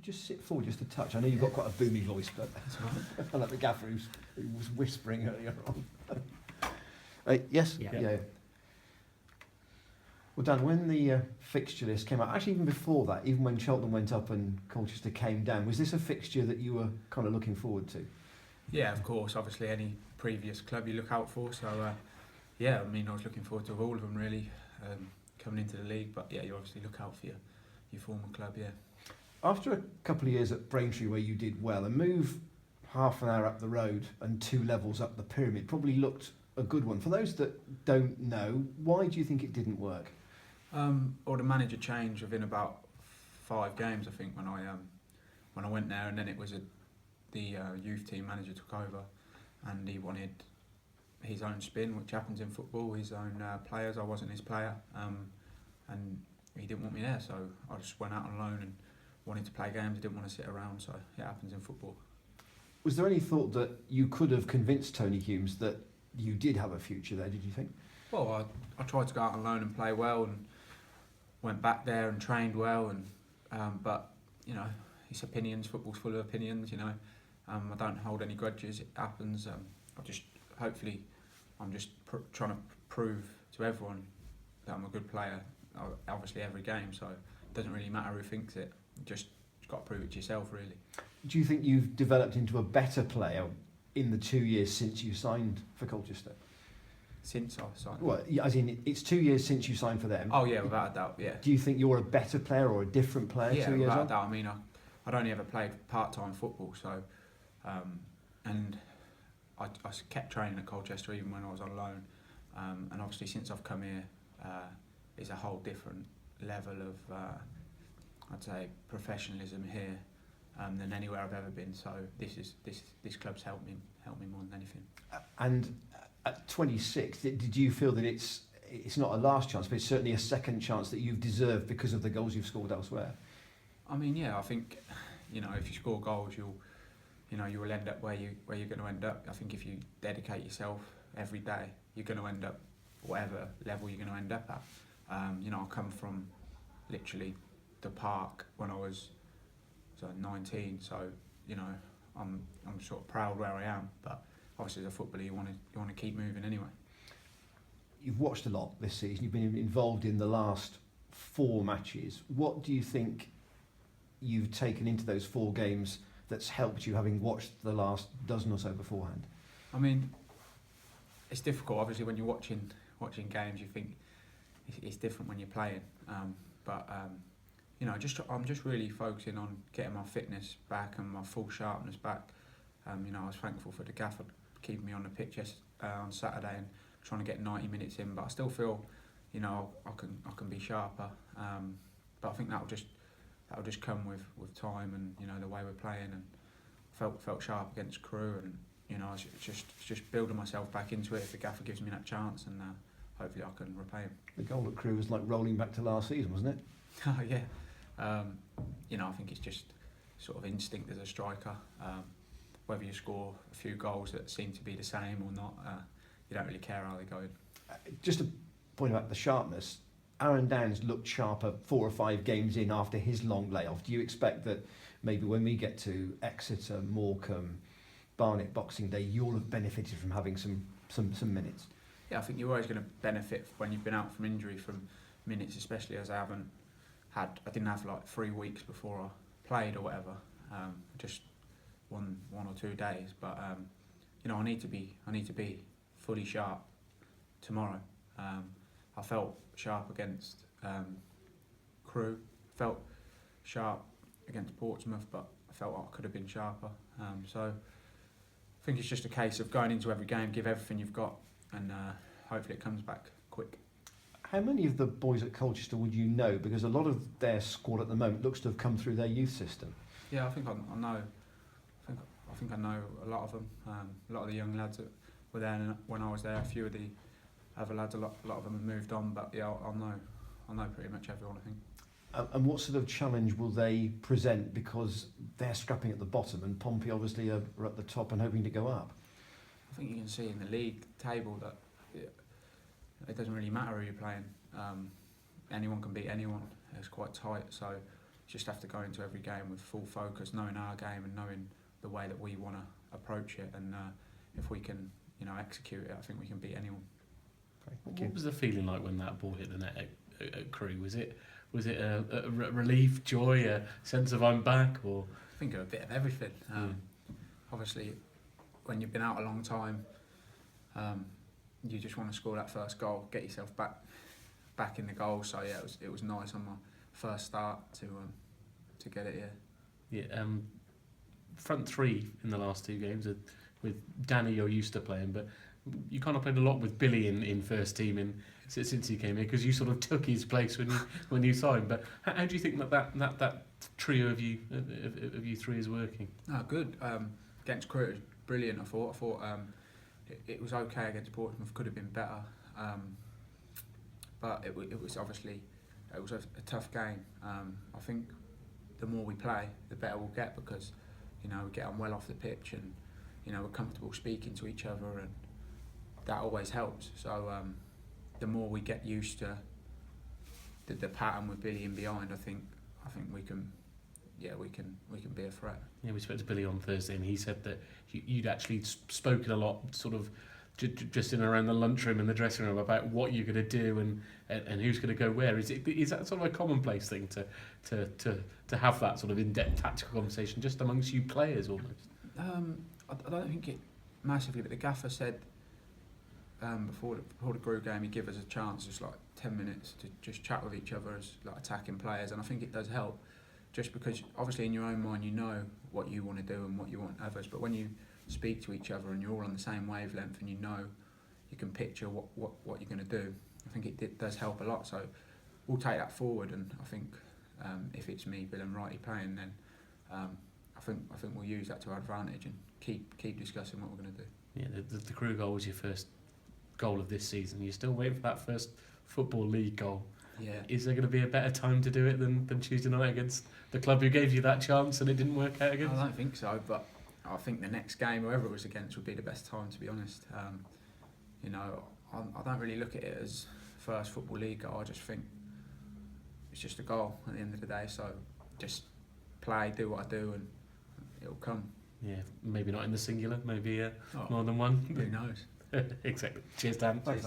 just sit forward just a touch? I know you've got quite a boomy voice, but I like the gaffer who was whispering earlier on. Yes? Yeah. Well, Dan, when the fixture list came out, actually even before that, even when Cheltenham went up and Colchester came down, was this a fixture that you were kind of looking forward to? Yeah, of course. Obviously, any previous club you look out for. So, yeah, I mean, I was looking forward to all of them really coming into the league. But yeah, you obviously look out for your former club. Yeah. After a couple of years at Braintree where you did well, a move half an hour up the road and 2 levels up the pyramid probably looked a good one. For those that don't know, why do you think it didn't work? Or the manager change within about 5 games, I think, when I went there, and then it was the youth team manager took over, and he wanted his own spin, which happens in football, his own players. I wasn't his player, and he didn't want me there, so I just went out on loan and wanted to play games. I didn't want to sit around, so it happens in football. Was there any thought that you could have convinced Tony Humes that you did have a future there, did you think? Well, I tried to go out on loan and play well, and went back there and trained well, and but you know, it's opinions. Football's full of opinions. You know, I don't hold any grudges. It happens. Hopefully, I'm just trying to prove to everyone that I'm a good player. Obviously, every game, so it doesn't really matter who thinks it. Just got to prove it to yourself, really. Do you think you've developed into a better player in the 2 years since you signed for Colchester? Since I signed? Well, as in, it's 2 years since you signed for them. Oh yeah, without a doubt, yeah. Do you think you're a better player or a different player 2 years on? Yeah, without a doubt. I mean, I'd only ever played part-time football, so and I kept training at Colchester even when I was on loan, and obviously since I've come here, it's a whole different level of I'd say professionalism here than anywhere I've ever been. So this club's helped me more than anything. And at 26, did you feel that it's not a last chance, but it's certainly a second chance that you've deserved because of the goals you've scored elsewhere? I mean, yeah, I think, you know, if you score goals, you will end up where you're going to end up. I think if you dedicate yourself every day, you're going to end up whatever level you're going to end up at. You know, I come from literally the park when I was 19, so you know, I'm sort of proud where I am, but obviously as a footballer you want to keep moving anyway. You've watched a lot this season. You've been involved in the last 4 matches. What do you think you've taken into those 4 games that's helped you, having watched the last dozen or so beforehand? I mean, it's difficult. Obviously, when you're watching games, you think it's different when you're playing. But you know, I'm just really focusing on getting my fitness back and my full sharpness back. You know, I was thankful for the gaffer keeping me on the pitch on Saturday and trying to get 90 minutes in. But I still feel, you know, I can be sharper. But I think that'll just come with time and, you know, the way we're playing, and felt sharp against Crewe, and you know, it's just building myself back into it. If the gaffer gives me that chance, and hopefully I can repay him. The goal at Crewe was like rolling back to last season, wasn't it? Oh yeah. You know, I think it's just sort of instinct as a striker. Whether you score a few goals that seem to be the same or not, you don't really care how they go. Just to point about the sharpness, Aaron Downs looked sharper 4 or 5 games in after his long layoff. Do you expect that maybe when we get to Exeter, Morecambe, Barnet Boxing Day, you'll have benefited from having some minutes? Yeah, I think you're always going to benefit when you've been out from injury from minutes, especially as I didn't have like 3 weeks before I played or whatever, just one or 2 days. But you know, I need to be fully sharp tomorrow. I felt sharp against Crewe, felt sharp against Portsmouth, but I felt I could have been sharper. So I think it's just a case of going into every game, give everything you've got, and hopefully it comes back quick. How many of the boys at Colchester would you know? Because a lot of their squad at the moment looks to have come through their youth system. Yeah, I think I know. I think I know a lot of them. A lot of the young lads that were there when I was there. A few of the other lads, a lot of them have moved on. But yeah, I'll know pretty much everyone, I think. And what sort of challenge will they present? Because they're scrapping at the bottom, and Pompey obviously are at the top and hoping to go up. I think you can see in the league table that it doesn't really matter who you're playing. Anyone can beat anyone. It's quite tight. So just have to go into every game with full focus, knowing our game and knowing the way that we want to approach it. And if we can, execute it, I think we can beat anyone. What was the feeling like when that ball hit the net at Crewe? Was it a relief, joy, a sense of I'm back, or? I think a bit of everything. Obviously, when you've been out a long time, you just want to score that first goal, get yourself back in the goal. So yeah, it was nice on my first start to get it. Yeah. Front three in the last two games with Danny. You're used to playing, but you kind of played a lot with Billy in first team since he came here, because you sort of took his place when you saw him. But how do you think that trio of you three is working? Good. Against Crewe, it was brilliant. I thought it was okay against Portsmouth. Could have been better, but it was obviously a tough game. I think the more we play, the better we'll get, because we get on well off the pitch, and we're comfortable speaking to each other, and that always helps. So the more we get used to the pattern with Billy in behind, I think we can be a threat. Yeah, we spoke to Billy on Thursday, and he said that you'd actually spoken a lot, sort of just in around the lunchroom and the dressing room, about what you're going to do and who's going to go where. Is that sort of a commonplace thing to have that sort of in-depth tactical conversation just amongst you players almost? I don't think it massively, but the gaffer said before the Crewe game, he'd give us a chance, just like 10 minutes, to just chat with each other as like attacking players, and I think it does help, just because obviously in your own mind you know what you want to do and what you want others, but when you speak to each other and you're all on the same wavelength and you can picture what you're going to do, I think it does help a lot. So we'll take that forward, and I think if it's me, Bill and Wrighty playing, then I think we'll use that to our advantage and keep discussing what we're going to do. Yeah, the Crewe goal was your first goal of this season. You're still waiting for that first Football League goal. Yeah. Is there going to be a better time to do it than Tuesday night against the club who gave you that chance and it didn't work out against? I don't think so, but I think the next game, whoever it was against, would be the best time, to be honest. I don't really look at it as first Football League goal. I just think it's just a goal at the end of the day. So just play, do what I do, and it'll come. Yeah, maybe not in the singular, maybe more than one. Who knows? Exactly. Cheers, Dan. Thanks.